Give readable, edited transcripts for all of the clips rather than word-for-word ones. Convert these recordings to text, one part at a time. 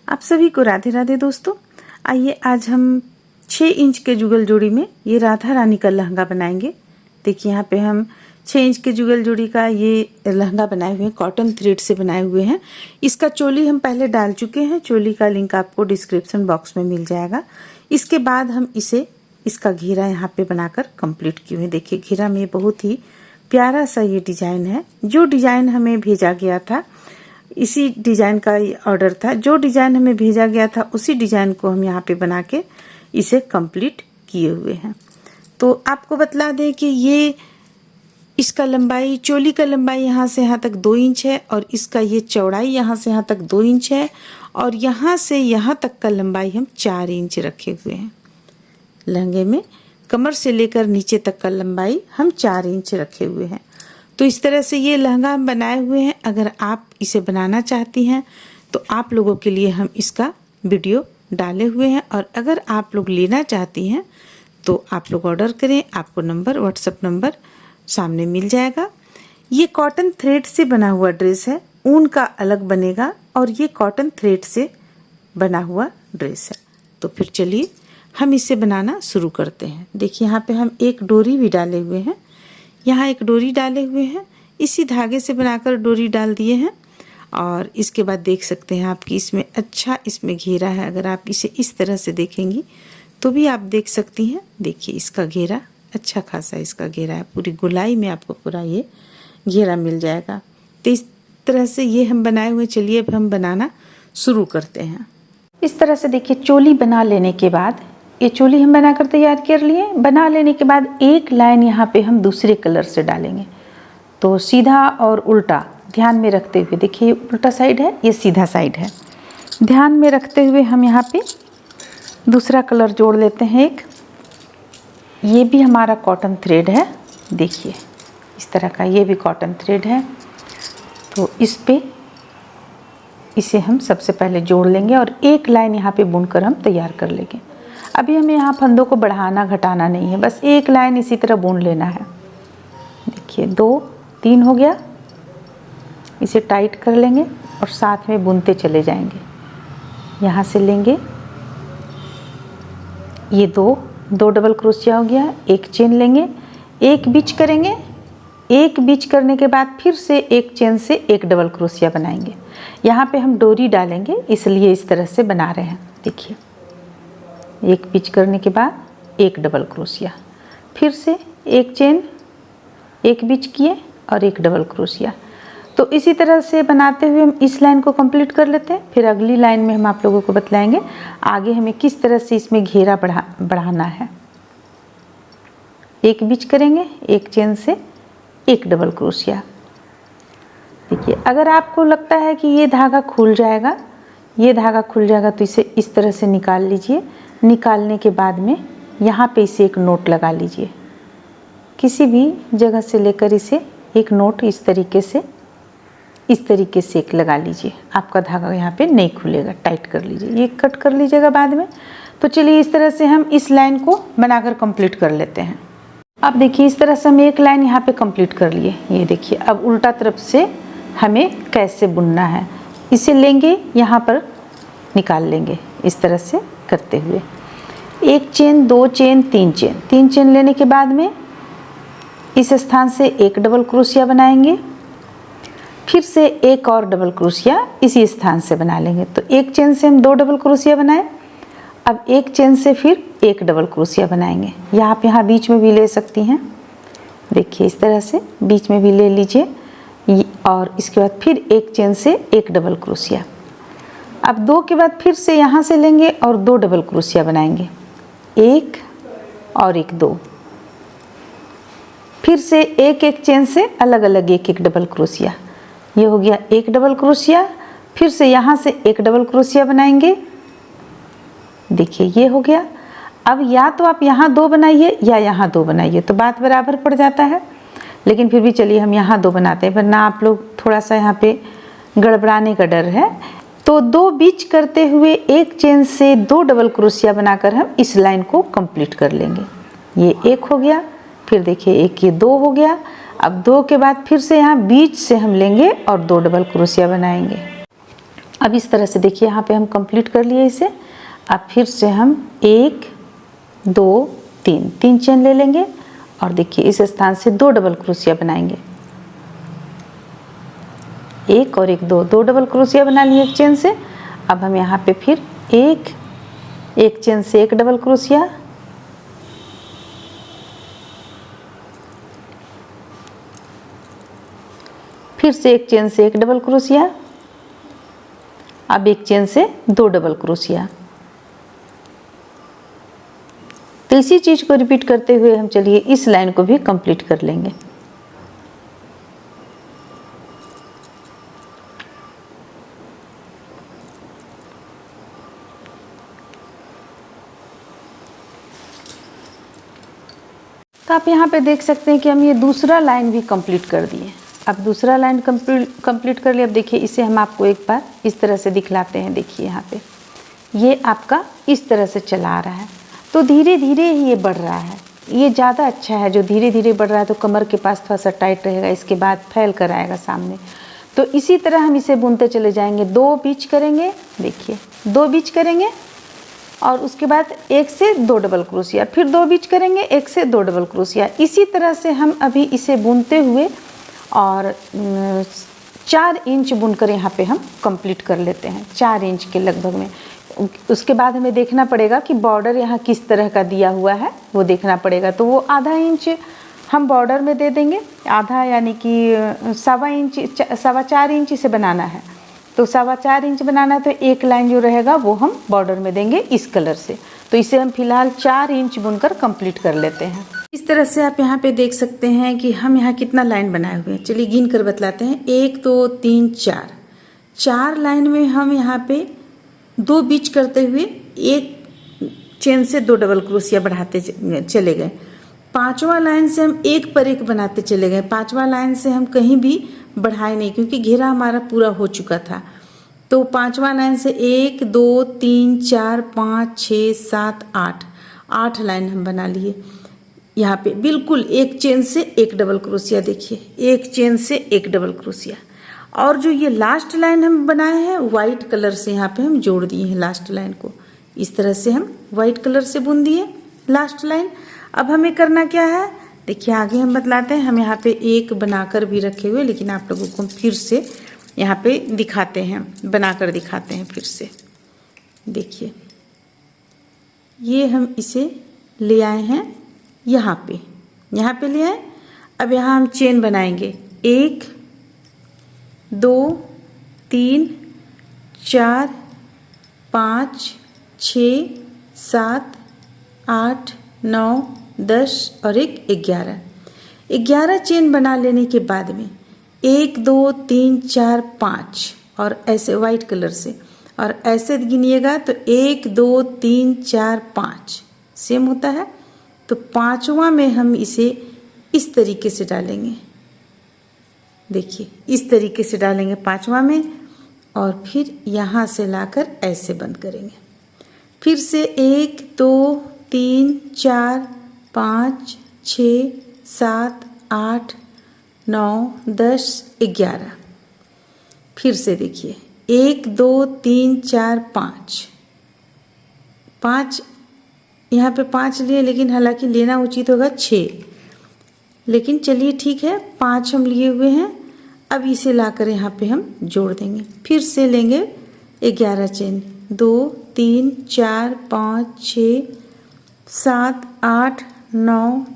आप सभी को राधे राधे दोस्तों। आइए आज हम 6 इंच के जुगल जोड़ी में ये राधा रानी का लहंगा बनाएंगे। देखिए यहाँ पे हम 6 इंच के जुगल जोड़ी का ये लहंगा बनाए हुए हैं, कॉटन थ्रेड से बनाए हुए हैं। इसका चोली हम पहले डाल चुके हैं, चोली का लिंक आपको डिस्क्रिप्शन बॉक्स में मिल जाएगा। इसके बाद हम इसका घेरा यहाँ पे बनाकर कंप्लीट किए हैं। देखिए घेरा में बहुत ही प्यारा सा ये डिजाइन है। जो डिजाइन हमें भेजा गया था इसी डिजाइन का ऑर्डर था, जो डिजाइन हमें भेजा गया था उसी डिजाइन को हम यहाँ पे बना के इसे कंप्लीट किए हुए हैं। तो आपको बतला दें कि ये इसका लंबाई, चोली का लंबाई यहाँ से यहाँ तक 2 इंच है और इसका ये चौड़ाई यहाँ से यहाँ तक 2 इंच है और यहाँ से यहाँ तक का लंबाई हम 4 इंच रखे हुए हैं। लहंगे में कमर से लेकर नीचे तक का लंबाई हम 4 इंच रखे हुए हैं। तो इस तरह से ये लहंगा हम बनाए हुए हैं। अगर आप इसे बनाना चाहती हैं तो आप लोगों के लिए हम इसका वीडियो डाले हुए हैं और अगर आप लोग लेना चाहती हैं तो आप लोग ऑर्डर करें। आपको नंबर, व्हाट्सएप नंबर सामने मिल जाएगा। ये कॉटन थ्रेड से बना हुआ ड्रेस है, ऊन का अलग बनेगा और ये कॉटन थ्रेड से बना हुआ ड्रेस है। तो फिर चलिए हम इसे बनाना शुरू करते हैं। देखिए यहाँ पे हम एक डोरी भी डाले हुए हैं, यहाँ एक डोरी डाले हुए हैं, इसी धागे से बनाकर डोरी डाल दिए हैं। और इसके बाद देख सकते हैं आप कि इसमें घेरा है। अगर आप इसे इस तरह से देखेंगी तो भी आप देख सकती हैं। देखिए इसका घेरा अच्छा खासा इसका घेरा है, पूरी गोलाई में आपको पूरा ये घेरा मिल जाएगा। तो इस तरह से ये हम बनाए हुए। चलिए अब हम बनाना शुरू करते हैं। इस तरह से देखिए चोली बना लेने के बाद, ये चोली हम बनाकर तैयार कर लिए। बना लेने के बाद एक लाइन यहाँ पे हम दूसरे कलर से डालेंगे। तो सीधा और उल्टा ध्यान में रखते हुए, देखिए उल्टा साइड है, ये सीधा साइड है। ध्यान में रखते हुए हम यहाँ पे दूसरा कलर जोड़ लेते हैं एक। ये भी हमारा कॉटन थ्रेड है, देखिए इस तरह का ये भी कॉटन थ्रेड है। तो इसे हम सबसे पहले जोड़ लेंगे और एक लाइन यहाँ पे बुनकर हम तैयार कर लेंगे। अभी हमें यहाँ फंदों को बढ़ाना घटाना नहीं है, बस एक लाइन इसी तरह बुन लेना है। देखिए 2 3 हो गया। इसे टाइट कर लेंगे और साथ में बुनते चले जाएंगे। यहाँ से लेंगे ये दो डबल क्रोशिया हो गया, एक चेन लेंगे, एक बीच करेंगे, एक बीच करने के बाद फिर से एक चेन से एक डबल क्रोशिया बनाएंगे। यहाँ पे हम डोरी डालेंगे इसलिए इस तरह से बना रहे हैं। देखिए एक बीच करने के बाद एक डबल क्रोशिया, फिर से एक चेन, एक बीच किए और एक डबल क्रोशिया। तो इसी तरह से बनाते हुए हम इस लाइन को कंप्लीट कर लेते हैं। फिर अगली लाइन में हम आप लोगों को बतलाएंगे आगे हमें किस तरह से इसमें घेरा बढ़ाना है। एक बीच करेंगे, एक चेन से एक डबल क्रोशिया। देखिए अगर आपको लगता है कि ये धागा खुल जाएगा, तो इसे इस तरह से निकाल लीजिए। निकालने के बाद में यहाँ पे इसे एक नोट लगा लीजिए। किसी भी जगह से लेकर इसे एक नोट इस तरीके से एक लगा लीजिए। आपका धागा यहाँ पे नहीं खुलेगा, टाइट कर लीजिए। ये कट कर लीजिएगा बाद में। तो चलिए इस तरह से हम इस लाइन को बनाकर कंप्लीट कर लेते हैं। अब देखिए इस तरह से हम एक लाइन यहाँ पे कंप्लीट कर लिए। ये देखिए अब उल्टा तरफ से हमें कैसे बुनना है, इसे लेंगे यहाँ पर निकाल लेंगे इस तरह से करते हुए। एक चेन, 2 चेन, 3 चेन, 3 चेन लेने के बाद में इस स्थान से एक डबल क्रोशिया बनाएंगे, फिर से एक और डबल क्रोशिया इसी स्थान से बना लेंगे। तो एक चेन से हम 2 डबल क्रोशिया बनाए। अब एक चेन से फिर एक डबल क्रोशिया बनाएंगे। या आप यहाँ बीच में भी ले सकती हैं। देखिए इस तरह से बीच में भी ले लीजिए और इसके बाद फिर एक चेन से एक डबल क्रोशिया। अब 2 के बाद फिर से यहाँ से लेंगे और 2 डबल क्रोशिया बनाएंगे, एक और एक 2। फिर से एक चेन से अलग अलग एक डबल क्रोशिया। ये हो गया एक डबल क्रोशिया। फिर से यहाँ से एक डबल क्रोशिया बनाएंगे। देखिए ये हो गया। अब या तो आप यहाँ 2 बनाइए या यहाँ 2 बनाइए, तो बात बराबर पड़ जाता है। लेकिन फिर भी चलिए हम यहाँ 2 बनाते हैं, वरना आप लोग थोड़ा सा यहाँ पे गड़बड़ाने का डर है। तो 2 बीच करते हुए एक चेन से 2 डबल क्रोशिया बनाकर हम इस लाइन को कंप्लीट कर लेंगे। ये एक हो गया, फिर देखिए एक ये 2 हो गया। अब 2 के बाद फिर से यहाँ बीच से हम लेंगे और 2 डबल क्रोशिया बनाएंगे। अब इस तरह से देखिए यहाँ पे हम कंप्लीट कर लिए इसे। अब फिर से हम 1 2 3 चेन ले लेंगे और देखिए इस स्थान से 2 डबल क्रोशिया बनाएंगे। 1 और 1 2 डबल क्रोशिया बना लिए एक चेन से। अब हम यहाँ पे फिर एक चेन से 1 डबल क्रोशिया, फिर से एक चेन से 1 डबल क्रोशिया, अब एक चेन से 2 डबल क्रोशिया। तो इसी चीज को रिपीट करते हुए हम चलिए इस लाइन को भी कंप्लीट कर लेंगे। तो आप यहाँ पे देख सकते हैं कि हम ये दूसरा लाइन भी कंप्लीट कर दिए। अब दूसरा लाइन कंप्लीट कर लिया। अब देखिए इसे हम आपको एक बार इस तरह से दिखलाते हैं। देखिए यहाँ पे ये आपका इस तरह से चला आ रहा है, तो धीरे धीरे ही ये बढ़ रहा है। ये ज़्यादा अच्छा है, जो धीरे धीरे बढ़ रहा है तो कमर के पास थोड़ा सा टाइट रहेगा, इसके बाद फैल कर आएगा सामने। तो इसी तरह हम इसे बुनते चले जाएंगे। 2 बीच करेंगे, देखिए 2 बीच करेंगे और उसके बाद 1 से 2 डबल क्रोशिया, फिर 2 बीच करेंगे, 1 से 2 डबल क्रोशिया। इसी तरह से हम अभी इसे बुनते हुए और 4 इंच बुनकर यहाँ पे हम कंप्लीट कर लेते हैं, 4 इंच के लगभग में। उसके बाद हमें देखना पड़ेगा कि बॉर्डर यहाँ किस तरह का दिया हुआ है, वो देखना पड़ेगा। तो वो आधा इंच हम बॉर्डर में दे देंगे, आधा यानी कि 4.25 इंच इसे बनाना है। तो 4.25 इंच बनाना है तो एक लाइन जो रहेगा वो हम बॉर्डर में देंगे इस कलर से। तो इसे हम फिलहाल 4 इंच बुनकर कंप्लीट कर लेते हैं। इस तरह से आप यहाँ पे देख सकते हैं कि हम यहाँ कितना लाइन बनाए हुए हैं। चलिए गिन कर बतलाते हैं। 1 2 3 4, 4 लाइन में हम यहाँ पे 2 बीच करते हुए एक चेन से 2 डबल क्रोशिया बढ़ाते चले गए। 5वां लाइन से हम एक पर एक बनाते चले गए। 5वां लाइन से हम कहीं भी बढ़ाए नहीं, क्योंकि घेरा हमारा पूरा हो चुका था। तो 5वां लाइन से 1 2 3 4 5 6 7 8 लाइन हम बना लिए। यहाँ पे बिल्कुल एक चेन से एक डबल क्रोशिया, देखिए एक चेन से एक डबल क्रोशिया। और जो ये लास्ट लाइन हम बनाए हैं वाइट कलर से यहाँ पे हम जोड़ दिए हैं लास्ट लाइन को। इस तरह से हम वाइट कलर से बुन दिए लास्ट लाइन। अब हमें करना क्या है, देखिए आगे हम बतलाते हैं। हम यहाँ पे एक बनाकर भी रखे हुए, लेकिन आप लोगों को फिर से यहाँ पे दिखाते हैं, बनाकर दिखाते हैं फिर से। देखिए ये हम इसे ले आए हैं यहाँ पे ले आए। अब यहाँ हम चेन बनाएंगे 1 2 3 4 5 6 7 8 9 10 और 11 चेन बना लेने के बाद में 1 2 3 4 5 और ऐसे वाइट कलर से और ऐसे गिनिएगा तो 1 2 3 4 5 सेम होता है। तो 5वां में हम इसे इस तरीके से डालेंगे। देखिए इस तरीके से डालेंगे 5वां में और फिर यहाँ से लाकर ऐसे बंद करेंगे। फिर से 1 2 3 4 5 6 7 8 9 10 11। फिर से देखिए 1 2 3 4 5 यहाँ पे 5 लिए, लेकिन हालांकि लेना उचित होगा 6, लेकिन चलिए ठीक है 5 हम लिए हुए हैं। अब इसे लाकर यहाँ पे हम जोड़ देंगे। फिर से लेंगे 11 चेन 2 3 4 5 6 7 8 9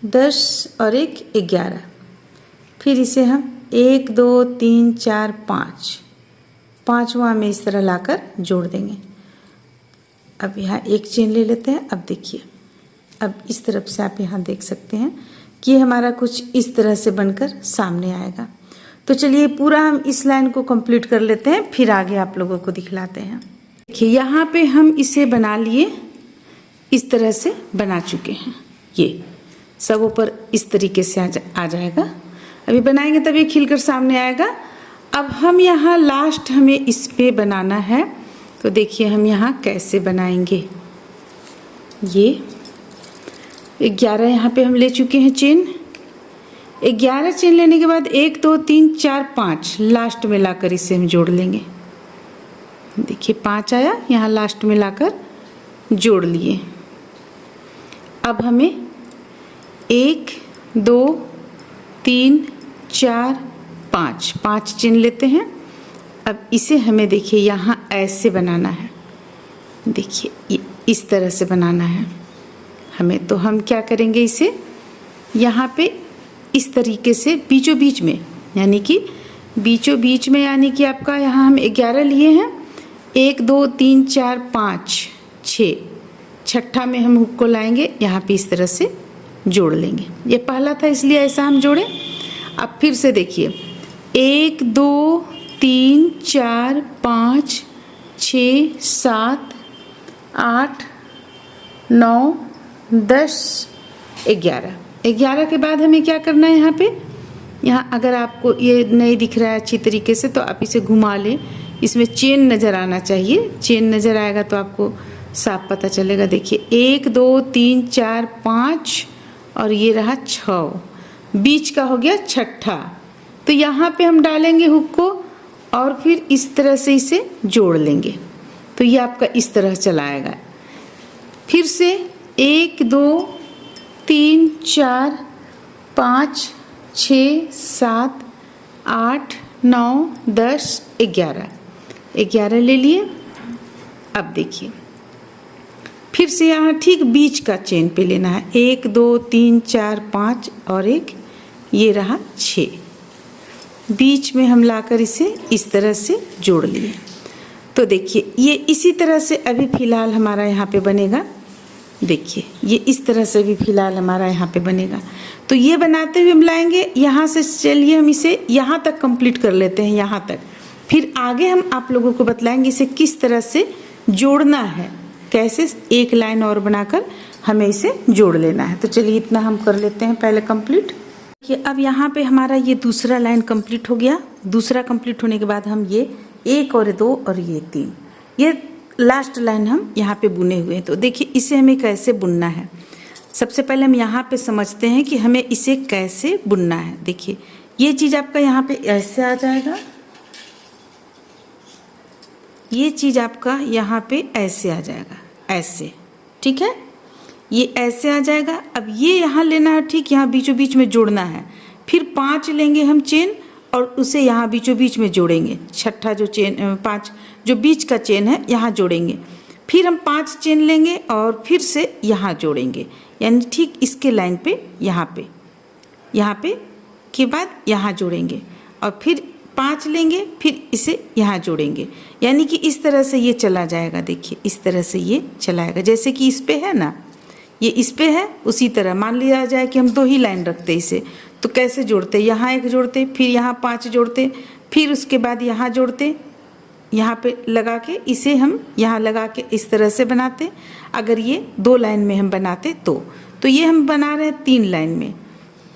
10 और 11। फिर इसे हम 1 2 3 4 5वां में इस तरह लाकर जोड़ देंगे। अब यहाँ एक चेन ले लेते हैं। अब देखिए अब इस तरफ से आप यहाँ देख सकते हैं कि हमारा कुछ इस तरह से बनकर सामने आएगा। तो चलिए पूरा हम इस लाइन को कंप्लीट कर लेते हैं, फिर आगे आप लोगों को दिखलाते हैं। देखिए यहाँ पे हम इसे बना लिए, इस तरह से बना चुके हैं। ये सब ऊपर इस तरीके से आ जाएगा। अभी बनाएंगे तभी खिलकर सामने आएगा। अब हम यहाँ लास्ट हमें इस पे बनाना है। तो देखिए हम यहाँ कैसे बनाएंगे। ये 11 यहाँ पे हम ले चुके हैं चेन। 11 चेन लेने के बाद 1 2 3 4 5 लास्ट में लाकर इसे हम जोड़ लेंगे। देखिए 5 आया, यहाँ लास्ट में लाकर जोड़ लिए। अब हमें 1 2 3 4 5 5 चेन लेते हैं। अब इसे हमें देखिए यहाँ ऐसे बनाना है, देखिए ये इस तरह से बनाना है हमें। तो हम क्या करेंगे, इसे यहाँ पे इस तरीके से बीचों बीच में, यानी कि बीचों बीच में, यानी कि आपका यहाँ हम 11 लिए हैं, 1 2 3 4 5 6, छठा में हम हुक को लाएंगे, यहाँ पे इस तरह से जोड़ लेंगे। ये पहला था इसलिए ऐसा हम जोड़े। अब फिर से देखिए 1 2 3 4 5 6 7 8 9 10 11। 11 के बाद हमें क्या करना है, यहाँ पे, यहाँ अगर आपको ये नहीं दिख रहा है अच्छी तरीके से तो आप इसे घुमा लें, इसमें चेन नज़र आना चाहिए। चेन नज़र आएगा तो आपको साफ पता चलेगा। देखिए 1 2 3 4 5 और ये रहा 6, बीच का हो गया छठा। तो यहाँ पे हम डालेंगे हुक को और फिर इस तरह से इसे जोड़ लेंगे। तो ये आपका इस तरह चलाएगा। फिर से 1 2 3 4 5 6 7 8 9 10 11 ले लिए। अब देखिए फिर से यहाँ ठीक बीच का चेन पे लेना है, 1 2 3 4 5 और एक ये रहा 6, बीच में हम लाकर इसे इस तरह से जोड़ लिए। तो देखिए ये इसी तरह से अभी फ़िलहाल हमारा यहाँ पे बनेगा। देखिए ये इस तरह से भी फ़िलहाल हमारा यहाँ पे बनेगा। तो ये बनाते हुए हम लाएंगे यहाँ से, चलिए हम इसे यहाँ तक कंप्लीट कर लेते हैं, यहाँ तक। फिर आगे हम आप लोगों को बतलाएंगे इसे किस तरह से जोड़ना है, कैसे एक लाइन और बनाकर हमें इसे जोड़ लेना है। तो चलिए इतना हम कर लेते हैं पहले कंप्लीट। कि अब यहाँ पे हमारा ये दूसरा लाइन कंप्लीट हो गया। दूसरा कंप्लीट होने के बाद हम ये 1 और 2 और ये 3, ये लास्ट लाइन हम यहाँ पे बुने हुए हैं। तो देखिए इसे हमें कैसे बुनना है। सबसे पहले हम यहाँ पे समझते हैं कि हमें इसे कैसे बुनना है। देखिए ये चीज़ आपका यहाँ पे ऐसे आ जाएगा, ये चीज़ आपका यहाँ पे ऐसे आ जाएगा, ऐसे, ठीक है, ये ऐसे आ जाएगा। अब ये यहाँ लेना है, ठीक, यहाँ बीचों बीच में जोड़ना है। फिर 5 लेंगे हम चेन और उसे यहाँ बीचों बीच में जोड़ेंगे। छठा जो चेन 5 जो बीच का चेन है यहाँ जोड़ेंगे। फिर हम 5 चेन लेंगे और फिर से यहाँ जोड़ेंगे, यानी ठीक इसके लाइन पे यहाँ पे के बाद यहाँ जोड़ेंगे और फिर 5 लेंगे, फिर इसे यहाँ जोड़ेंगे, यानी कि इस तरह से ये चला जाएगा। देखिए इस तरह से ये चलाएगा, जैसे कि इस पे है ना, ये इस पे है, उसी तरह मान लिया जाए कि हम 2 ही लाइन रखते इसे। तो कैसे जोड़ते, यहाँ 1 जोड़ते, फिर यहाँ 5 जोड़ते, फिर उसके बाद यहाँ जोड़ते, यहाँ पे लगा के इसे हम यहाँ लगा के इस तरह से बनाते। अगर ये 2 लाइन में हम बनाते तो ये हम बना रहे हैं 3 लाइन में।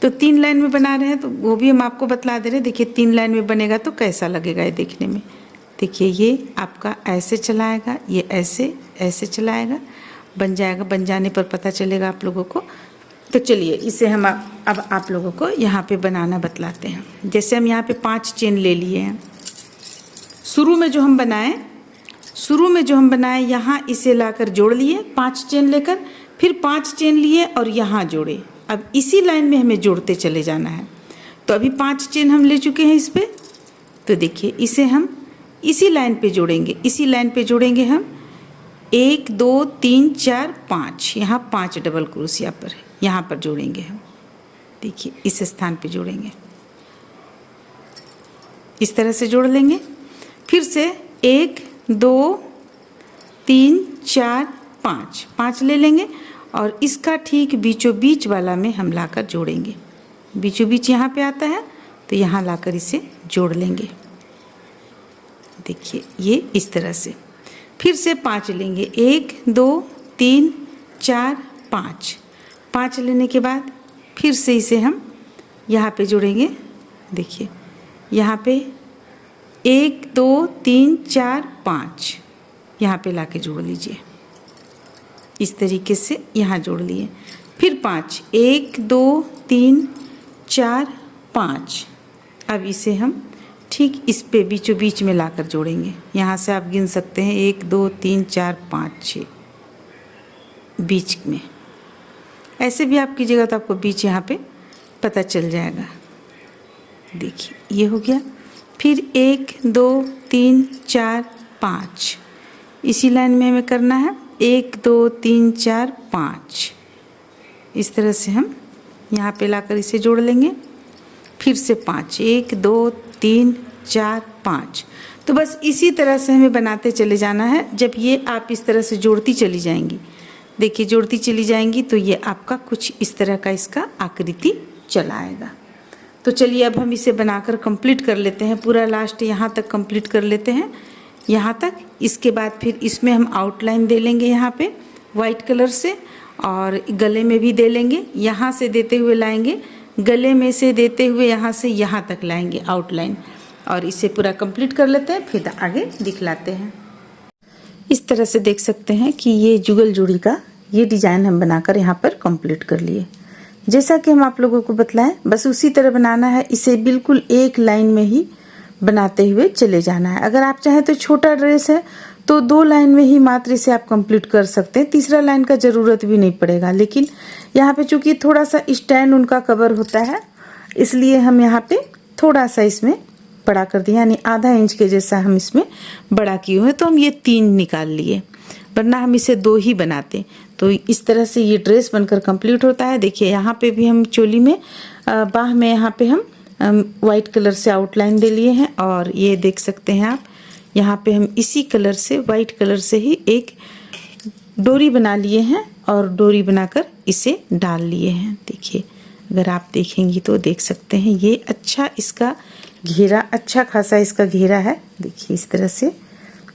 तो 3 लाइन में बना रहे हैं तो वो भी हम आपको बतला दे रहे हैं। देखिए 3 लाइन में बनेगा तो कैसा लगेगा ये देखने में। देखिए ये आपका ऐसे चलाएगा, ये ऐसे ऐसे चलाएगा, बन जाएगा। बन जाने पर पता चलेगा आप लोगों को। तो चलिए इसे हम अब आप लोगों को यहाँ पे बनाना बतलाते हैं। जैसे हम यहाँ पे 5 चेन ले लिए हैं। शुरू में जो हम बनाए यहाँ इसे लाकर जोड़ लिए 5 चेन लेकर, फिर 5 चेन लिए और यहाँ जोड़े। अब इसी लाइन में हमें जोड़ते चले जाना है। तो अभी 5 चेन हम ले चुके हैं इस पे। तो देखिए इसे हम इसी लाइन पे जोड़ेंगे, इसी लाइन पे जोड़ेंगे हम 1 2 3 4 5, यहाँ 5 डबल क्रोशिया पर है, यहाँ पर जोड़ेंगे हम। देखिए इस स्थान पे जोड़ेंगे, इस तरह से जोड़ लेंगे। फिर से 1 2 3 4 5 ले लेंगे और इसका ठीक बीचों बीच वाला में हम लाकर जोड़ेंगे। बीचों बीच यहाँ पे आता है तो यहाँ लाकर इसे जोड़ लेंगे। देखिए ये इस तरह से। फिर से 5 लेंगे, 1 2 3 4 5 लेने के बाद फिर से इसे हम यहाँ पे जोड़ेंगे। देखिए यहाँ पे 1 2 3 4 5 यहाँ पे लाके जोड़ लीजिए, इस तरीके से यहाँ जोड़ लिए। फिर 5 1 2 3 4 5। अब इसे हम ठीक इस पे बीचों बीच में लाकर जोड़ेंगे। यहाँ से आप गिन सकते हैं 1 2 3 4 5 6 बीच में। ऐसे भी आप कीजिएगा तो आपको बीच यहाँ पे पता चल जाएगा। देखिए ये हो गया। फिर 1 2 3 4 5 इसी लाइन में हमें करना है। 1 2 3 4 5 इस तरह से हम यहाँ पे लाकर इसे जोड़ लेंगे। फिर से 5 1 2 3 4 5। तो बस इसी तरह से हमें बनाते चले जाना है। जब ये आप इस तरह से जोड़ती चली जाएंगी, देखिए जोड़ती चली जाएंगी, तो ये आपका कुछ इस तरह का इसका आकृति चला आएगा। तो चलिए अब हम इसे बनाकर कंप्लीट कर लेते हैं। पूरा लास्ट यहाँ तक कंप्लीट कर लेते हैं, यहाँ तक। इसके बाद फिर इसमें हम आउटलाइन दे लेंगे यहाँ पे वाइट कलर से, और गले में भी दे लेंगे। यहाँ से देते हुए लाएंगे, गले में से देते हुए यहाँ से यहाँ तक लाएंगे आउटलाइन, और इसे पूरा कंप्लीट कर लेते हैं। फिर आगे दिखलाते हैं। इस तरह से देख सकते हैं कि ये जुगल जोड़ी का ये डिज़ाइन हम बनाकर यहाँ पर कंप्लीट कर लिए। जैसा कि हम आप लोगों को बतलाएं, बस उसी तरह बनाना है। इसे बिल्कुल एक लाइन में ही बनाते हुए चले जाना है। अगर आप चाहें तो छोटा ड्रेस है तो 2 लाइन में ही मात्र इसे आप कंप्लीट कर सकते हैं, तीसरा लाइन का ज़रूरत भी नहीं पड़ेगा। लेकिन यहाँ पे चूँकि थोड़ा सा स्टैंड उनका कवर होता है, इसलिए हम यहाँ पे थोड़ा सा इसमें बड़ा कर दिया, यानी आधा इंच के जैसा हम इसमें बड़ा किए हुए। तो हम ये 3 निकाल लिए, वरना हम इसे 2 ही बनाते। तो इस तरह से ये ड्रेस बनकर कंप्लीट होता है। देखिए यहाँ पे भी हम चोली में बाह में यहाँ पे हम वाइट कलर से आउटलाइन दे लिए हैं, और ये देख सकते हैं आप यहाँ पे हम इसी कलर से वाइट कलर से ही एक डोरी बना लिए हैं, और डोरी बनाकर इसे डाल लिए हैं। देखिए अगर आप देखेंगी तो देख सकते हैं ये अच्छा इसका घेरा, अच्छा खासा इसका घेरा है। देखिए इस तरह से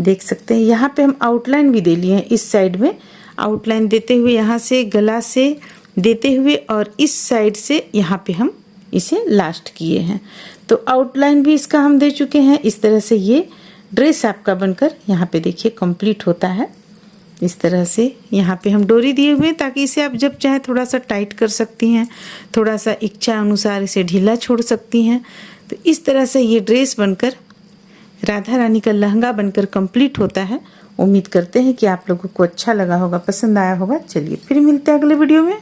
देख सकते हैं। यहाँ पे हम आउटलाइन भी दे लिए हैं, इस साइड में आउटलाइन देते हुए यहाँ से गला से देते हुए, और इस साइड से यहाँ पे हम इसे लास्ट किए हैं। तो आउटलाइन भी इसका हम दे चुके हैं। इस तरह से ये ड्रेस आपका बनकर यहाँ पे देखिए कंप्लीट होता है। इस तरह से यहाँ पे हम डोरी दिए हुए हैं, ताकि इसे आप जब चाहे थोड़ा सा टाइट कर सकती हैं, थोड़ा सा इच्छा अनुसार इसे ढीला छोड़ सकती हैं। तो इस तरह से ये ड्रेस बनकर राधा रानी का लहंगा बनकर कंप्लीट होता है। उम्मीद करते हैं कि आप लोगों को अच्छा लगा होगा, पसंद आया होगा। चलिए फिर मिलते हैं अगले वीडियो में।